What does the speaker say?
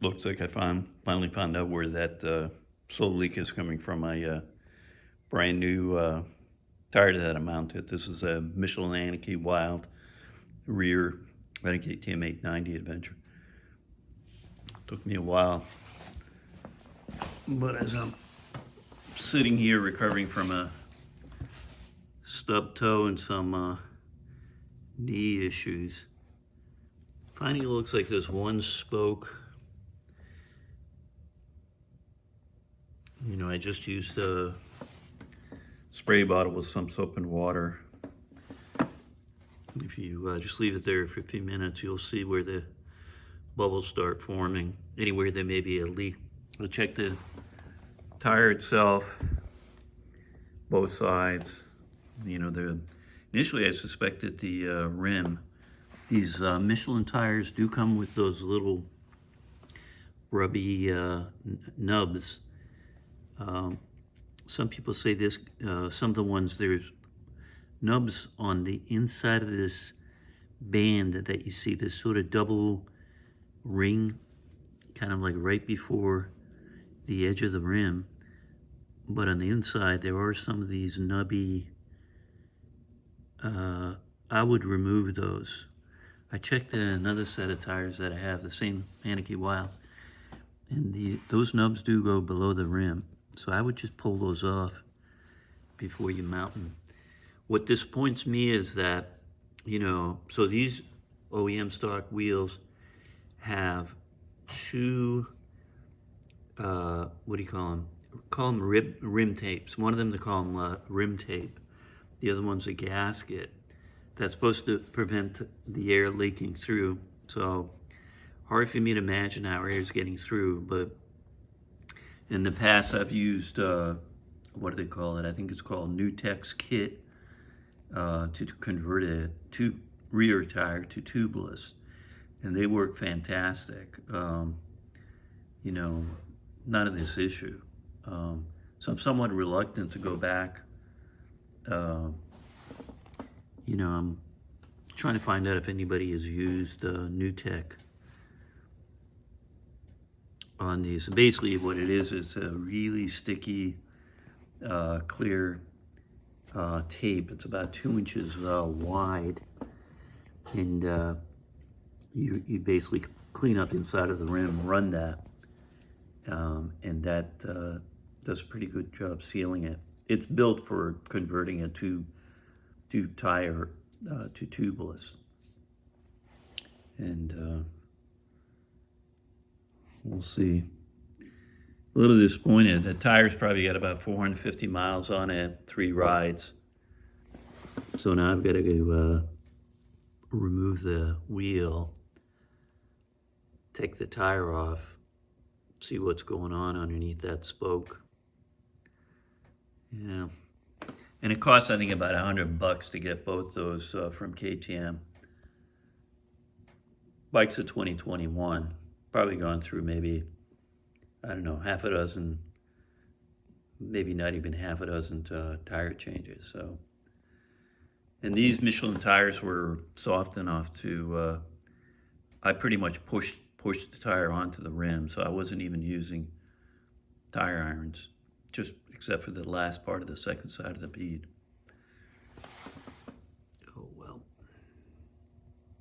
Looks like I finally found out where that slow leak is coming from. My brand new tire that I mounted. This is a Michelin Anarchy Wild rear, I think KTM 890 Adventure. Took me a while, but as I'm sitting here recovering from a stub toe and some knee issues, finding it looks like there's one spoke. You know, I just used a spray bottle with some soap and water. If you just leave it there for 15 minutes, you'll see where the bubbles start forming. Anywhere there may be a leak. I'll check the tire itself, both sides. You know, initially I suspected the rim. These Michelin tires do come with those little rubby nubs. Some people say this, some of the ones, there's nubs on the inside of this band that you see, this sort of double ring, kind of like right before the edge of the rim. But on the inside, there are some of these nubby, I would remove those. I checked another set of tires that I have, the same Anarchy Wilds, and those nubs do go below the rim. So I would just pull those off before you mount them. What disappoints me is that, you know, so these OEM stock wheels have two, what do you call them? Call them rim tapes. One of them, they call them rim tape. The other one's a gasket. That's supposed to prevent the air leaking through. So hard for me to imagine how air is getting through, but in the past I've used, what do they call it? I think it's called Outex kit to convert a rear tire to tubeless. And they work fantastic. You know, none of this issue. So I'm somewhat reluctant to go back. You know, I'm trying to find out if anybody has used Outex on these. Basically what it is, it's a really sticky, clear tape. It's about 2 inches wide, and you basically clean up inside of the rim, run that, and that does a pretty good job sealing it. It's built for converting a tube tire to tubeless, and we'll see. A little disappointed. The tire's probably got about 450 miles on it, 3 rides. So now I've got to go remove the wheel, take the tire off, see what's going on underneath that spoke. Yeah. And it costs, I think, about $100 to get both those from KTM. Bike's a 2021. Probably gone through maybe, I don't know, half a dozen, maybe not even half a dozen tire changes. So, and these Michelin tires were soft enough to, I pretty much pushed the tire onto the rim, so I wasn't even using tire irons, just except for the last part of the second side of the bead.